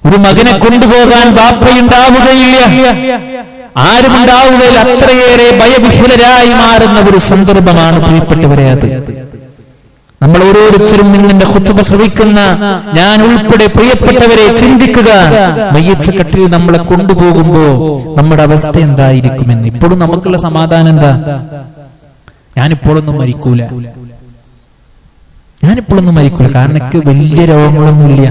ഒരു മകനെ കൊണ്ടുപോകാൻ ബാപ്പയുണ്ടാവുകയില്ല, ആരുമുണ്ടാവുകയില്ല. അത്രയേറെ ഭയവിഹ്വലരായി മാറുന്ന ഒരു സന്ദർഭമാണ് പ്രിയപ്പെട്ടവരെ അത്. നമ്മൾ ഓരോരുത്തരും നിന്റെ ഖുത്ബ ശ്രവിക്കുന്ന ഞാൻ ഉൾപ്പെടെ പ്രിയപ്പെട്ടവരെ ചിന്തിക്കുക, മയ്യിത്ത് കട്ടിൽ നമ്മളെ കൊണ്ടുപോകുമ്പോ നമ്മുടെ അവസ്ഥ എന്തായിരിക്കുമെന്ന്. ഇപ്പോഴും നമുക്കുള്ള സമാധാനം എന്താ? ഞാനിപ്പോഴൊന്നും മരിക്കൂല, കാരണം എനിക്ക് വലിയ രോഗങ്ങളൊന്നുമില്ല,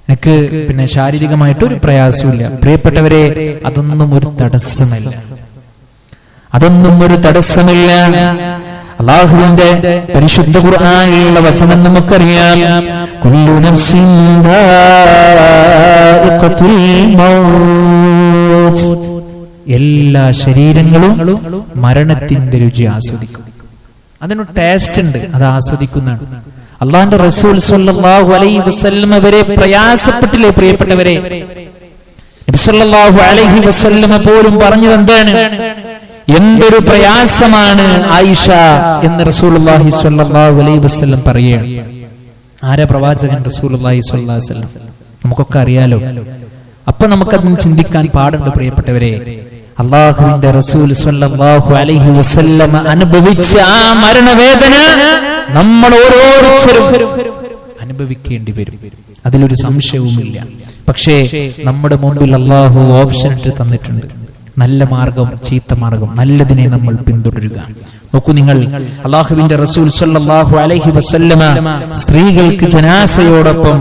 എനിക്ക് പിന്നെ ശാരീരികമായിട്ടൊരു പ്രയാസമില്ല. പ്രിയപ്പെട്ടവരെ, അതൊന്നും ഒരു തടസ്സമല്ല. അല്ലാഹുവിന്റെ പരിശുദ്ധ ഖുർആനിലുള്ള വചനം നമുക്കറിയാം, കുല്ലു നഫ്സിൻ ദാഇഖത്തുൽ മൗത്ത്, എല്ലാ ശരീരങ്ങളും മരണത്തിന്റെ രുചി ആസ്വദിക്കും. അതിനൊരു ടേസ്റ്റ് ഉണ്ട്, അത് ആസ്വദിക്കുന്നതാണ്. അള്ളാഹുവിന്റെ റസൂൽ സ്വല്ലല്ലാഹു അലൈഹി വസല്ലം അവരെ പ്രയാസപ്പെട്ടില്ലേ പ്രിയപ്പെട്ടവരെ? നബി സ്വല്ലല്ലാഹു അലൈഹി വസല്ലം പോലും പറഞ്ഞത് എന്താണ്? എന്തൊരു പ്രയാസമാണ് ആയിഷ എന്ന് റസൂലുള്ളാഹി സ്വല്ലല്ലാഹു അലൈഹി വസല്ലം പറയുകയാണ്. ആരാ പ്രവാചകൻ? റസൂലുള്ളാഹി സ്വല്ലല്ലാഹു അലൈഹി വസല്ലം. നമുക്കൊക്കെ അറിയാലോ. അപ്പൊ നമുക്കതിന് ചിന്തിക്കാൻ പാടുണ്ട് പ്രിയപ്പെട്ടവരെ. അള്ളാഹുവിന്റെ റസൂൽ സ്വല്ലല്ലാഹു അലൈഹി വസല്ലം അനുഭവിച്ച ആ മരണവേദന നമ്മൾ ഓരോരുത്തരും അനുഭവിക്കേണ്ടി വരും, അതിലൊരു സംശയവുമില്ല. പക്ഷേ നമ്മുടെ മുമ്പിൽ അള്ളാഹു ഓപ്ഷൻ ഇട്ട് തന്നിട്ടുണ്ട്. നല്ല മാർഗം, ചീത്ത മാർഗം, നല്ലതിനെ നമ്മൾ പിന്തുടരുക. നോക്കൂ നിങ്ങൾ, അള്ളാഹുവിന്റെ റസൂൽ സ്വല്ലല്ലാഹു അലൈഹി വസല്ലമ സ്ത്രീകൾക്ക് ജനാസയോടൊപ്പം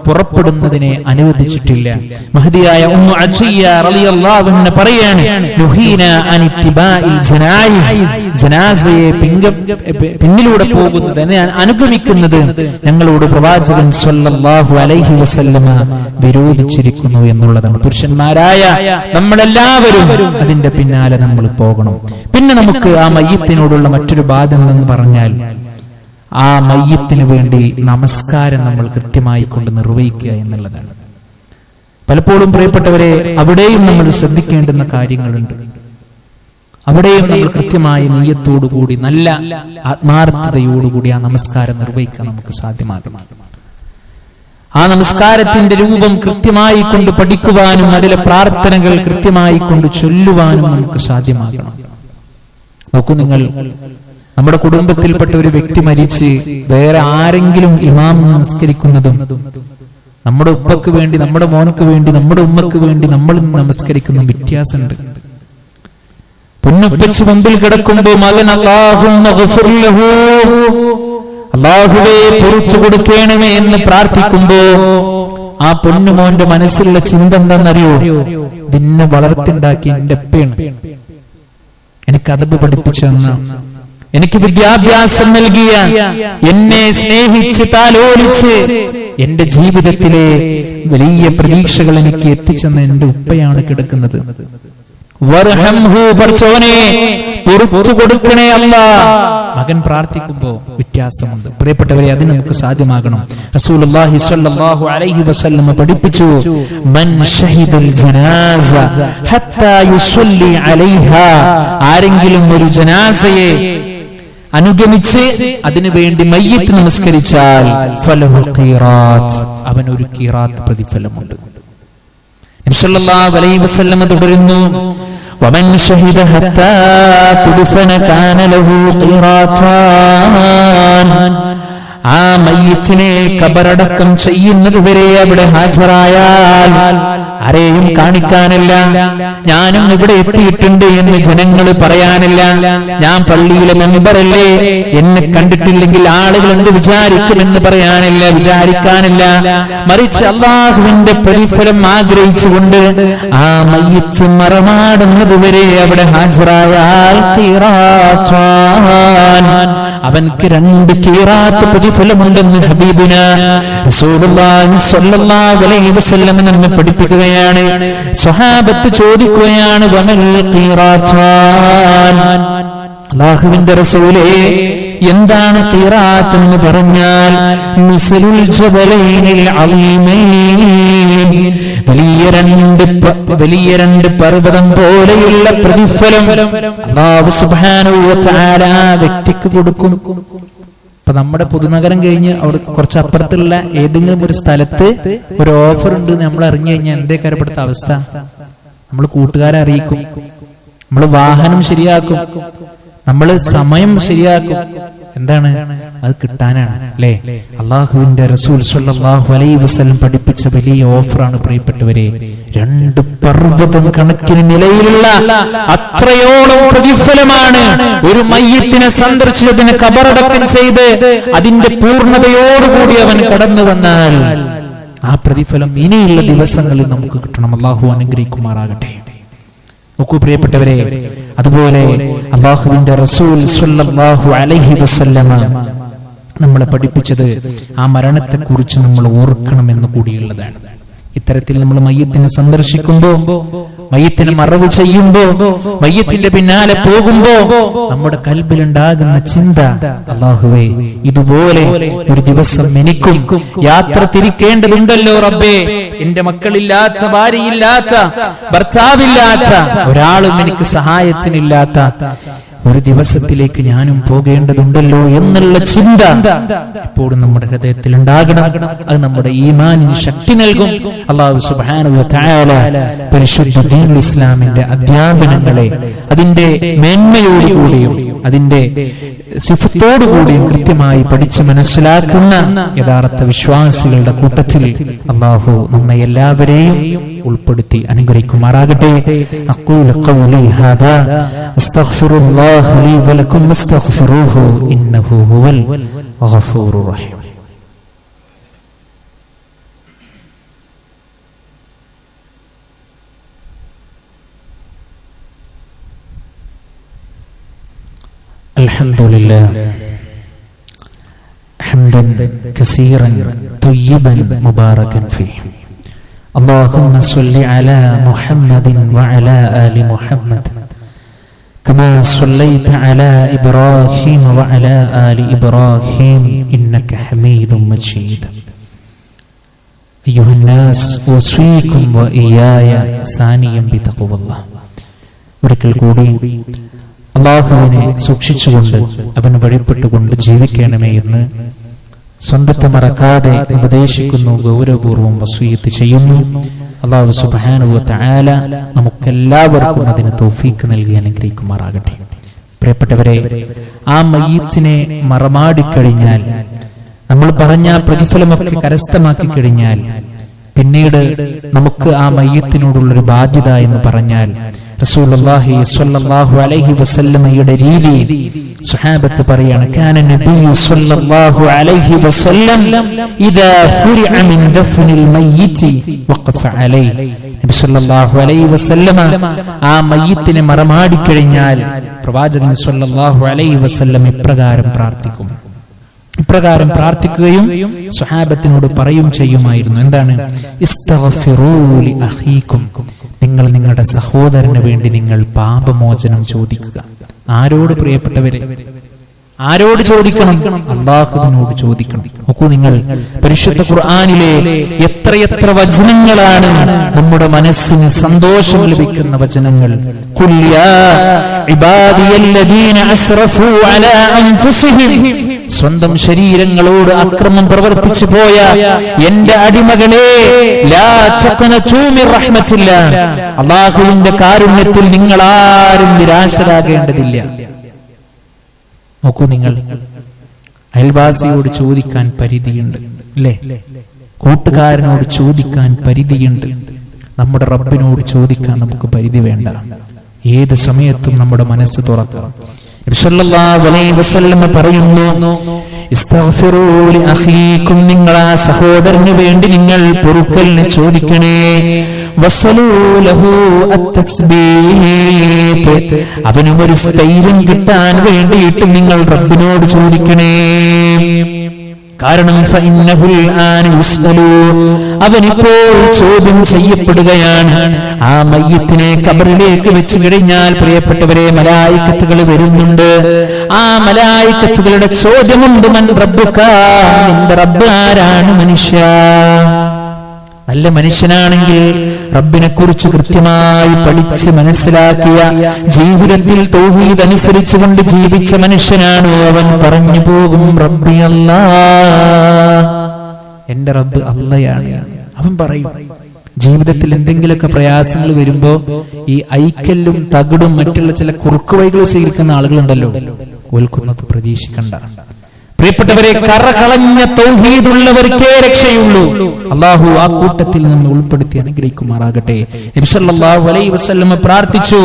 പുറപ്പെടുന്നതിനെ അനുവദിച്ചിട്ടില്ല. മഹദിയായ ഉമ്മു അജിയ റളിയല്ലാഹു അൻഹ പറയാണ്, നുഹീന അൻ ഇത്തിബാഇൽ ജനായിസ്, ജനാസയെ പിന്നിലൂടെ പോകുന്നത്, അനുഗമിക്കുന്നത് ഞങ്ങളോട് പ്രവാചകൻ സ്വല്ലല്ലാഹു അലൈഹി വസല്ലമ വിരോധിച്ചിരിക്കുന്നു എന്നുള്ളതാണ്. പുരുഷന്മാരായ നമ്മളെല്ലാവരും അതിന്റെ പിന്നാലെ നമ്മൾ പോകണം. പിന്നെ നമുക്ക് ആ മയ്യിത്തിനോടുള്ള മറ്റൊരു ബാധ എന്തെന്ന് പറഞ്ഞാൽ, ആ മയ്യിത്തിന് വേണ്ടി നമസ്കാരം നമ്മൾ കൃത്യമായി കൊണ്ട് നിർവഹിക്കുക എന്നുള്ളതാണ്. പലപ്പോഴും പ്രിയപ്പെട്ടവരെ, അവിടെയും നമ്മൾ ശ്രദ്ധിക്കേണ്ടുന്ന കാര്യങ്ങളുണ്ട്. അവിടെയും നമ്മൾ കൃത്യമായ നിയ്യത്തോടുകൂടി നല്ല ആത്മാർത്ഥതയോടുകൂടി ആ നമസ്കാരം നിർവഹിക്കാൻ നമുക്ക് സാധ്യമാകും. ആ നമസ്കാരത്തിന്റെ രൂപം കൃത്യമായി കൊണ്ട് പഠിക്കുവാനും അതിലെ പ്രാർത്ഥനകൾ കൃത്യമായി കൊണ്ട് ചൊല്ലുവാനും നമുക്ക് സാധ്യമാകണം. നോക്കൂ നിങ്ങൾ, നമ്മുടെ കുടുംബത്തിൽപ്പെട്ട ഒരു വ്യക്തി മരിച്ച് വേറെ ആരെങ്കിലും ഇമാം നമസ്കരിക്കുന്നതും നമ്മുടെ ഉപ്പക്ക് വേണ്ടി, നമ്മുടെ മോനക്ക് വേണ്ടി, നമ്മുടെ ഉമ്മക്ക് വേണ്ടി നമ്മൾ നമസ്കരിക്കുന്ന വ്യത്യാസമുണ്ട്. പൊന്നുപ്പച്ച് മുമ്പിൽ കിടക്കുമ്പോൾ മകൻ അല്ലാഹുമ്മ ഗഫിർ ലഹു, അല്ലാഹുവേ പുറത്തു കൊടുക്കണമേ എന്ന് പ്രാർത്ഥിക്കുമ്പോ ആ പൊന്നുമോന്റെ മനസ്സിലുള്ള ചിന്ത എന്താണെന്നറിയോ? ഇതിനെ വളർത്തിണ്ടാക്കി എന്റെ ഉപ്പയാണ്, എനിക്ക് അതബ് പഠിപ്പിച്ചു തന്ന, എനിക്ക് വിദ്യാഭ്യാസം നൽകിയ, എന്നെ സ്നേഹിച്ച് താലോലിച്ച് എന്റെ ജീവിതത്തിലെ വലിയ പ്രതീക്ഷകൾ എനിക്ക് എത്തിച്ചെന്ന എന്റെ ഉപ്പയാണ് കിടക്കുന്നത്. പുറത്തു കൊടുക്കണേ അല്ലാഹ്. മകൻ പ്രാർത്ഥിക്കുമ്പോ വ്യത്യാസമുണ്ട്. പ്രിയപ്പെട്ടവരെ, അത് നമുക്ക് സാധ്യമാകണം. റസൂലുള്ളാഹി സ്വല്ലല്ലാഹു അലൈഹി വസല്ലം പഠിപ്പിച്ചു, മൻ ഷഹിദൽ ജനാസ ഹത്താ യുസല്ലി അലൈഹാ, ആരെങ്കിലും ഒരു ജനാസയെ അനുഗമിച്ച് അതിനുവേണ്ടി മയ്യിത്ത് നമസ്കരിച്ചാൽ ഫലഹു ഖീറാത്ത്, അവനൊരു ഖീറാത്ത് പ്രതിഫലമുണ്ട്. നബി സല്ലല്ലാഹു അലൈഹി വസല്ലം തുടരുന്നു, വമൻ ഷഹിദ ഹത്താ തുദ്ഫന കാന ലഹു ഖീറാത്താൻ, ആ മയ്യിത്തിനെ ഖബറടക്കം ചെയ്യുന്നത് വരെ അവിടെ ഹാജരായാൽ ആരെയും കാണിക്കാനില്ല, ഞാനും ഇവിടെ എത്തിയിട്ടുണ്ട് എന്ന് ജനങ്ങൾ പറയാനില്ല, ഞാൻ പള്ളിയിലെ മെമ്പറല്ലേ, എന്നെ കണ്ടിട്ടില്ലെങ്കിൽ ആളുകൾ എന്ത് വിചാരിക്കുമെന്ന് വിചാരിക്കാനില്ല. മറിച്ച് അല്ലാഹുവിന്റെ പ്രതിഫലം ആഗ്രഹിച്ചുകൊണ്ട് ആ മയ്യിത്ത് മറമാടുന്നത് വരെ അവിടെ ഹാജരായാൽ ഖീറാത്താൻ, അവൻക്ക് 2 ഖീറാത്ത് പ്രതിഫലമുണ്ടെന്ന് ഹബീബുന റസൂലുള്ളാഹി സ്വല്ലല്ലാഹു അലൈഹി വസല്ലം നമ്മെ പഠിപ്പിക്കുകയാണ്. സ്വഹാബത്ത് ചോദിക്കുകയാണ്, വമൽ ഖീറാത്താൻ, അല്ലാഹുവിന്റെ റസൂലേ എന്താണ് ഖീറാത്ത് എന്ന് പറഞ്ഞാൽ, മിസ്ലുൽ ജബലൈനിൽ അളീമൈൻ വലിയ രണ്ട് പർവ്വതം പോലെയുള്ള പ്രതിഫലം അല്ലാഹു സുബ്ഹാനഹു വ തആല ആ വ്യക്തിക്ക് കൊടുക്കും. ഇപ്പൊ നമ്മുടെ പുതുനഗരം കഴിഞ്ഞ് അവിടെ കുറച്ച് അപ്പുറത്തുള്ള ഏതെങ്കിലും ഒരു സ്ഥലത്ത് ഒരു ഓഫർ ഉണ്ട് നമ്മൾ അറിഞ്ഞു കഴിഞ്ഞാൽ എന്തേക്കാരം ഇവിടുത്തെ അവസ്ഥ? നമ്മൾ കൂട്ടുകാരെ അറിയിക്കും, നമ്മൾ വാഹനം ശരിയാക്കും, നമ്മൾ സമയം ശരിയാക്കും. എന്താണ് അത് കിട്ടാനാണ് അല്ലേ? അള്ളാഹുവിന്റെ റസൂൽ സ്വല്ലല്ലാഹു അലൈഹി വസല്ലം പഠിപ്പിച്ച വലിയ ഓഫറാണ് പ്രിയപ്പെട്ടവരെ. 2 പർവ്വതം കണക്കിന് നിലയിലുള്ള അത്രയോളം പ്രതിഫലമാണ് ഒരു മയ്യിത്തിനെ സന്ദർശിച്ചതിന് ഖബറടക്കം ചെയ്ത് അതിന്റെ പൂർണ്ണതയോടുകൂടി അവൻ കടന്നു വന്നാൽ ആ പ്രതിഫലം ഇനിയുള്ള ദിവസങ്ങളിൽ നമുക്ക് കിട്ടണം. അള്ളാഹു അനുഗ്രഹിക്കുമാറാകട്ടെ. നോക്കൂ പ്രിയപ്പെട്ടവരെ, അതുപോലെ അല്ലാഹുവിന്റെ റസൂൽ സ്വല്ലല്ലാഹു അലൈഹി വസല്ലമ നമ്മളെ പഠിപ്പിച്ചത് ആ മരണത്തെക്കുറിച്ച് നമ്മൾ ഓർക്കണമെന്ന് കൂടിയുള്ളതാണ്. ഇത്തരത്തിൽ നമ്മൾ മയ്യത്തിനെ സന്ദർശിക്കുമ്പോ, മയ്യത്തിനെ മറവ് ചെയ്യുമ്പോ, മയ്യത്തിന്റെ പിന്നാലെ പോകുമ്പോ നമ്മുടെ കൽബിലുണ്ടാകുന്ന ചിന്ത, അല്ലാഹുവേ ഇതുപോലെ ഒരു ദിവസം എനിക്കും യാത്ര തിരിക്കേണ്ടതുണ്ടല്ലോ റബ്ബേ. എന്റെ മക്കളില്ലാത്ത, ഭാര്യയില്ലാത്ത, ഭർത്താവില്ലാത്ത, ഒരാളും എനിക്ക് സഹായത്തിനില്ലാത്ത ഒരു ദിവസത്തിലേക്ക് ഞാനും പോകേണ്ടതുണ്ടല്ലോ എന്നുള്ള ചിന്ത എപ്പോഴും നമ്മുടെ ഹൃദയത്തിൽ ഉണ്ടാകണം. അത് നമ്മുടെ ഈമാനിന് ശക്തി നൽകും. അല്ലാഹു സുബ്ഹാനഹു വ തആല പരിശുദ്ധ ദീനുൽ ഇസ്ലാമിന്റെ അധ്യാപനങ്ങളെ അതിന്റെ മേന്മയോടുകൂടിയും അതിന്റെ സിഫത്തോടുകൂടിയും കൃത്യമായി പഠിച്ച് മനസ്സിലാക്കുന്ന യഥാർത്ഥ വിശ്വാസികളുടെ കൂട്ടത്തിൽ അല്ലാഹു നമ്മെ എല്ലാവരെയും ഉൾപ്പെടുത്തി അനുഗ്രഹിക്കുമാറാകട്ടെ. അഖൂലു ഖൗലി ഹാദാ അസ്തഗ്ഫിറുല്ലാഹ ലീ വലക്കും വസ്തഗ്ഫിറൂഹു ഇന്നഹു ഹുവൽ ഗഫൂറുർ റഹീം. الحمد لله حمدا كثيرا طيبا مباركا فيه. اللهم صل على محمد وعلى آل محمد كما صليت على إبراهيم وعلى آل إبراهيم إنك حميد مجيد. أيها الناس أوصيكم وإياي ثانيا بتقوى الله. ഒരിക്കൽ കൂടി അല്ലാഹുവിനെ സൂക്ഷിച്ചുകൊണ്ട് അവന് വഴിപ്പെട്ടുകൊണ്ട് ജീവിക്കണമേ എന്ന് സ്വന്തത്തെ മറക്കാതെ ഉപദേശിക്കുന്നു, ഗൗരവപൂർവ്വം വസിയത്ത് ചെയ്യുന്നു. അല്ലാഹു സുബ്ഹാനഹു വ തആല നമുക്കെല്ലാവർക്കും അതിന് തൗഫീഖ് നൽകി അനുഗ്രഹിക്കുമാറാകട്ടെ. പ്രിയപ്പെട്ടവരെ, ആ മയ്യിത്തിനെ മറമാടിക്കഴിഞ്ഞാൽ, നമ്മൾ പറഞ്ഞ പ്രതിഫലമൊക്കെ കരസ്ഥമാക്കി കഴിഞ്ഞാൽ, പിന്നീട് നമുക്ക് ആ മയ്യിത്തിനോടുള്ളൊരു ബാധ്യത എന്ന് പറഞ്ഞാൽ റസൂലുള്ളാഹി സ്വല്ലല്ലാഹു അലൈഹി വസല്ലമയുടെ രീതി സ്വഹാബത്ത് പറയാണ്, കാന നബിയു സ്വല്ലല്ലാഹു അലൈഹി വസല്ലം ഇദാ ഫുരിഅ മിൻ ദഫ്നിൽ മയ്യിതി വഖഫ അലൈഹി. നബി സ്വല്ലല്ലാഹു അലൈഹി വസല്ലമ ആ മയ്യിത്തിനെ മറമാടി കഴിഞ്ഞാൽ പ്രവാചകൻ സ്വല്ലല്ലാഹു അലൈഹി വസല്ലം ഇപ്രകാരം പ്രാർത്ഥിക്കുകയും സ്വഹാബത്തിനോട് പറയും ചെയ്യുമായിരുന്നു. എന്താണ്? ഇസ്തഗ്ഫിറൂ ലി അഖീകും, നിങ്ങൾ നിങ്ങളുടെ സഹോദരന് വേണ്ടി നിങ്ങൾ പാപമോചനം ചോദിക്കുക. ആരോട് പ്രിയപ്പെട്ടവരെ? ആരോട് ചോദിക്കണം? അല്ലാഹുവിനോട് ചോദിക്കണം. നോക്കൂ നിങ്ങൾ, പരിശുദ്ധ ഖുർആനിലെ എത്രയെത്ര വചനങ്ങളാണ് നമ്മുടെ മനസ്സിന് സന്തോഷം ലഭിക്കുന്ന വചനങ്ങൾ. ഖുൽ യാ ഇബാദിയല്ലദീന അസ്റഫൂ അലാ അൻഫുസിഹിം, സ്വന്തം ശരീരങ്ങളോട് അക്രമം പ്രവർത്തിച്ചു പോയ എന്റെ അടിമകളെ, ലാ തഖ്നതൂ മിർ റഹ്മത്തില്ലാഹ്, അല്ലാഹുവിന്റെ കാരുണ്യത്തിൽ നിങ്ങൾ ആരും നിരാശരാകേണ്ടതില്ല. നോക്കൂ നിങ്ങൾ, അയൽവാസിയോട് ചോദിക്കാൻ പരിധിയുണ്ട് അല്ലേ? കൂട്ടുകാരനോട് ചോദിക്കാൻ പരിധിയുണ്ട്. നമ്മുടെ റബ്ബിനോട് ചോദിക്കാൻ നമുക്ക് പരിധി വേണ്ട. ഏത് സമയത്തും നമ്മുടെ മനസ്സ് തുറക്കണം. നബി സല്ലല്ലാഹു അലൈഹി വസല്ലം പറയുന്നു, ഇസ്തഗ്ഫിറൂ ലി അഖീകും, നിങ്ങൾ ആ സഹോദരന് വേണ്ടി നിങ്ങൾ പൊറുക്കലിനെ ചോദിക്കണേ. വസലൂ ലഹു അത്തസ്ബീഹ്, അവനും ഒരു സ്ഥൈര്യം കിട്ടാൻ വേണ്ടിയിട്ട് നിങ്ങൾ റബ്ബിനോട് ചോദിക്കണേ. കാരണം ഫഇന്നഹുൽ ആന യുസ്അലൂ, അവനിപ്പോൾ ചോദ്യം ചെയ്യപ്പെടുകയാണ്. ആ മയ്യിത്തിനെ ഖബറിലേക്ക് വെച്ച് കഴിഞ്ഞാൽ പ്രിയപ്പെട്ടവരെ, മലായികത്തുകൾ വരുന്നുണ്ട്. ആ മലായികത്തുകളുടെ ചോദ്യമുണ്ട്, മൻ റബ്ബുക, നിന്റെ റബ്ബ് ആരാണ് മനുഷ്യ? നല്ല മനുഷ്യനാണെങ്കിൽ റബ്ബിനെ കുറിച്ച് കൃത്യമായി പഠിച്ച് മനസ്സിലാക്കിയ, ജീവിതത്തിൽ തൗഹീദ് അനുസരിച്ചുകൊണ്ട് ജീവിച്ച മനുഷ്യനാണോ അവൻ പറഞ്ഞു പോകും റബ്ബി അല്ലാഹ്, എന്റെ റബ്ബ് അള്ളയാണ്. അവൻ പറയും. ജീവിതത്തിൽ എന്തെങ്കിലുമൊക്കെ പ്രയാസങ്ങൾ വരുമ്പോ ഈ ഐക്കല്ലും തകിടും മറ്റുള്ള ചില കുറുക്കുവഴികൾ സ്വീകരിക്കുന്ന ആളുകളുണ്ടല്ലോ, ഓൽക്കുന്നത് പ്രതീക്ഷിക്കണ്ട. പ്രിയപ്പെട്ടവരെ, കറകളഞ്ഞ തൗഹീദുള്ളവർക്കേ രക്ഷയുള്ളൂ. അല്ലാഹു ആ കൂട്ടത്തിൽ നിന്ന് ഉൾപ്പെടുത്തി അനുഗ്രഹിക്കുമാറാകട്ടെ. നബി സല്ലല്ലാഹു അലൈഹി വസല്ലം പ്രാർത്ഥിച്ചു,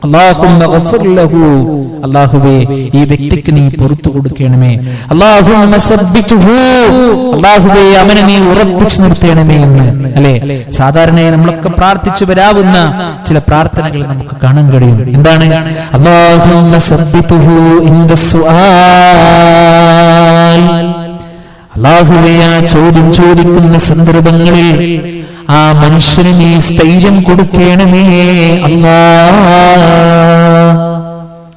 അല്ലാഹുമ്മ ഗഫിർ ലഹു, അല്ലാഹുവേ ഈ വ്യക്തിക്ക് നീ പുറത്തു കൊടുക്കണമേ. അല്ലാഹുമ്മ സബ്ബിതുഹു, അല്ലാഹുവേ അവനെ നീ ഉറപ്പിച്ചു നിർത്തണമേ എന്ന്. അല്ലേ, സാധാരണയായി നമ്മളൊക്കെ പ്രാർത്ഥിച്ചു വരാവുന്ന ചില പ്രാർത്ഥനകൾ നമുക്ക് കാണാൻ കഴിയും. എന്താണ്? അല്ലാഹുമ്മ സബ്ബിതുഹു ഇൻദ സുആൽ, അല്ലാഹുവേ ആ ചോദ്യം ചോദിക്കുന്ന സന്ദർഭങ്ങളിൽ ആ മനുഷ്യന് നീ സ്ഥൈര്യം കൊടുക്കണമേ അല്ലാഹ്.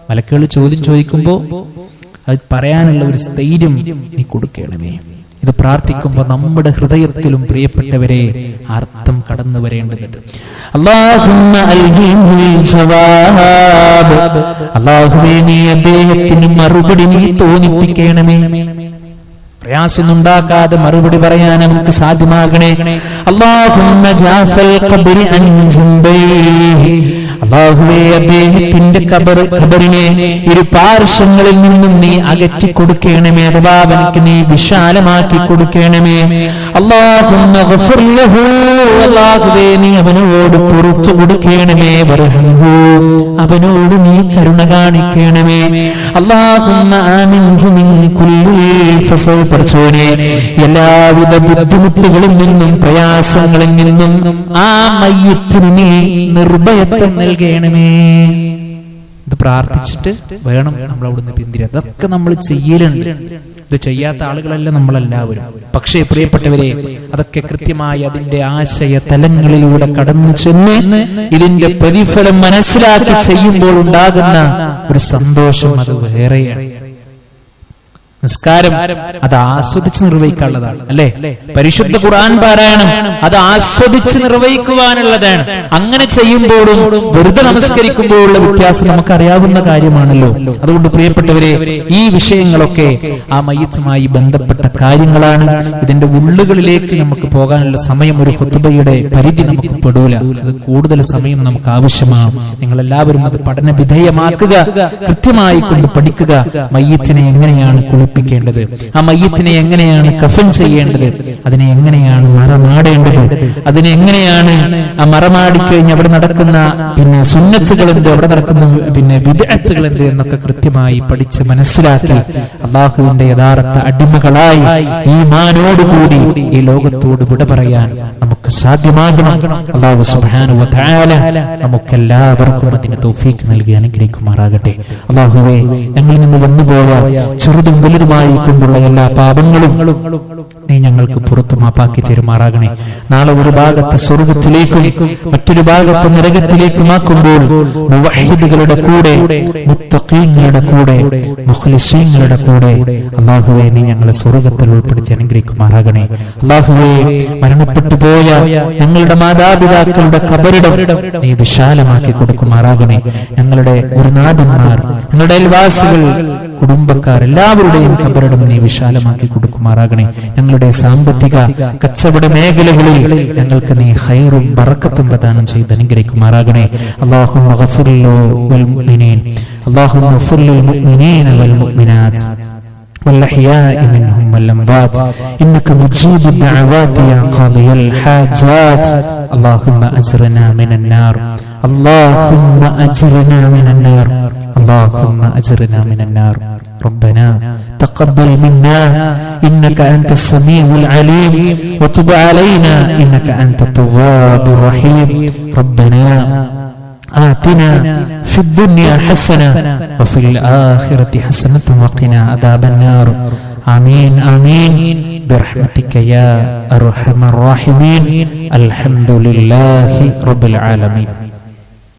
മലക്കുകൾ ചോദ്യം ചോദിക്കുമ്പോ അത് പറയാനുള്ള ഒരു സ്ഥൈര്യം നീ കൊടുക്കണമേ. ഇത് പ്രാർത്ഥിക്കുമ്പോ നമ്മുടെ ഹൃദയത്തിലും പ്രിയപ്പെട്ടവരെ അർത്ഥം കടന്നു വരേണ്ടതുണ്ട്. അല്ലാഹുമ്മ അൽഹിംഹുൽ ജവാബ്, അല്ലാഹുവേ നീ അദ്ദേഹത്തിന് മറുപടി നീ തോന്നിപ്പിക്കണമേ. പ്രയാസമൊന്നുണ്ടാക്കാതെ മറുപടി പറയാൻ നമുക്ക് സാധ്യമാകണേ. അല്ലാഹുമ്മ ജാഫൽ ഖബ്രി അൻ ജംബൈഹി, അല്ലാഹുവേ അദ്ദേഹത്തിന്റെ ഖബറിനെ ഇരു പാർശ്വങ്ങളിൽ നിന്നും നീ അകറ്റി കൊടുക്കണമേ, അഥവാ അവനക്ക് നീ വിശാലമാക്കി കൊടുക്കണമേ. അല്ലാഹുമ്മ ഗഫിർ ലഹു, അല്ലാഹുവേ നീ അവനോട് പുറത്തു കൊടുക്കണമേ. വർഹംഹു, അവനോട് നീ കരുണ കാണിക്കണമേ. അല്ലാഹുമ്മ ആമിൻഹു മിൻ കുല്ലി ഫസൽ, പഠിച്ചോനെ എല്ലാവിധ ബുദ്ധിമുട്ടുകളിൽ നിന്നും പ്രയാസങ്ങളിൽ നിന്നും ആ മയ്യിത്തിന് നീ നിർഭയത്വം നൽകണമേ. ഇത് പ്രാർത്ഥിച്ചിട്ട് വേണം നമ്മൾ അവിടുന്ന് പിന്തിരിയാൻ. അതൊക്കെ നമ്മൾ ചെയ്യലുണ്ട്. ഇത് ചെയ്യാത്ത ആളുകളല്ല നമ്മളെല്ലാവരും. പക്ഷേ പ്രിയപ്പെട്ടവരെ, അതൊക്കെ കൃത്യമായി അതിന്റെ ആശയ തലങ്ങളിലൂടെ കടന്നു ചെന്ന് ഇതിന്റെ പ്രതിഫലം മനസ്സിലാക്കി ചെയ്യുമ്പോൾ ഉണ്ടാകുന്ന ഒരു സന്തോഷം അത് വേറെയാണ്. നിസ്കാരം അത് ആസ്വദിച്ച് നിർവഹിക്കാനുള്ളതാണ്, അല്ലെ? പരിശുദ്ധ ഖുർആൻ പാരായണം അത് ആസ്വദിച്ച് നിർവഹിക്കുവാനുള്ളതാണ്. അങ്ങനെ ചെയ്യുമ്പോഴും വെറുതെ നമസ്കരിക്കുമ്പോഴുള്ള വ്യത്യാസം നമുക്കറിയാവുന്ന കാര്യമാണല്ലോ. അതുകൊണ്ട് പ്രിയപ്പെട്ടവരെ, ഈ വിഷയങ്ങളൊക്കെ ആ മയ്യിത്തുമായി ബന്ധപ്പെട്ട കാര്യങ്ങളാണ്. ഇതിന്റെ ഉള്ളുകളിലേക്ക് നമുക്ക് പോകാനുള്ള സമയം ഒരു ഖുതുബയുടെ പരിധി നമുക്ക് പെടൂല. അത് കൂടുതൽ സമയം നമുക്ക് ആവശ്യമാണ്. നിങ്ങൾ എല്ലാവരും അത് പഠന വിധേയമാക്കുക, കൃത്യമായി കൊണ്ട് പഠിക്കുക. മയ്യിത്തിനെ എങ്ങനെയാണ് കുളിപ്പിക്കേണ്ടത്, ആ മയ്യിത്തിനെ എങ്ങനെയാണ് കഫൻ ചെയ്യേണ്ടത്, അതിനെ എങ്ങനെയാണ് മറമാടേണ്ടത്, അതിനെ എങ്ങനെയാണ് ആ മറമാടിക്കഴിഞ്ഞ് അവിടെ നടക്കുന്ന പിന്നെ സുന്നത്തുകൾ എന്ത്, അവിടെ നടക്കുന്ന പിന്നെ ബിദ്അത്തുകൾ എന്ത് എന്നൊക്കെ കൃത്യമായി പഠിച്ച് മനസ്സിലാക്കി അല്ലാഹുവിന്റെ യഥാർത്ഥ അടിമകളായി ഈമാനോടുകൂടി ഈ ലോകത്തോട് വിട പറയാൻ നമുക്ക് സാധ്യമാകണം. അല്ലാഹു സുബ്ഹാനഹു വ തആല നമുക്കെല്ലാവർക്കും അതിന് തൗഫീഖ് നൽകി അനുഗ്രഹിക്കുമാറാകട്ടെ. അല്ലാഹുവേ, ഞങ്ങളിൽ നിന്ന് വന്നുപോയ ചെറുതും വലുതുമായി കൊണ്ടുള്ള എല്ലാ പാപങ്ങളും നീ ഞങ്ങൾക്ക് പുറത്തു മാപ്പാക്കി തരുമാറാകണേ. നാളെ ഒരു ഭാഗത്തെ സ്വർഗത്തിലേക്കും മറ്റൊരു ഭാഗത്തെ നരകത്തിലേക്കുമാക്കുമ്പോൾ മുവഹ്ഹിദുകളുടെ കൂടെ, മുത്തഖീങ്ങളുടെ കൂടെ, മുഖ്ലിസീങ്ങളുടെ കൂടെ അല്ലാഹുവേ നീ ഞങ്ങളെ സ്വർഗത്തിൽ ഉൾപ്പെടുത്തി അനുഗ്രഹിക്കുമാറാകണേ. അല്ലാഹുവേ, മരണപ്പെട്ടു പോയ ഞങ്ങളുടെ മാതാപിതാക്കളുടെ ഖബറിടം നീ വിശാലമാക്കി കൊടുക്കുമാറാകണേ. ഞങ്ങളുടെ ഗുരുനാഥന്മാർ, ഞങ്ങളുടെ അയൽവാസികൾ, കുടുംബക്കാർ എല്ലാവരുടെയും ഖബറിടം നീ വിശാലമാക്കി കൊടുക്കുമാറാകണേ. ഞങ്ങളുടെ സാമ്പത്തിക കച്ചവട മേഖലകളിൽ ഞങ്ങൾക്ക് നീ ഖൈറും ബറക്കത്തും പ്രദാനം ചെയ്ത് അനുഗ്രഹിക്കുമാറാകണേ. അല്ലാഹുമ്മ ഗഫിർ വൽ മുഅ്മിനീൻ, അല്ലാഹുമ്മ ഗഫിർ ലിൽ മുഅ്മിനീന വൽ മുഅ്മിനാത്ത് والأحياء منهم والأموات إنك مجيب الدعوات يا قاضي الحاجات. اللهم أجرنا من النار، اللهم أجرنا من النار، اللهم أجرنا من النار. ربنا تقبل منا إنك أنت السميع العليم وتب علينا إنك أنت التواب الرحيم. ربنا آتنا في الدنيا حسنة وفي الآخرة حسنة وقنا عذاب النار. آمين آمين برحمتك يا أرحم الراحمين. الحمد لله رب العالمين.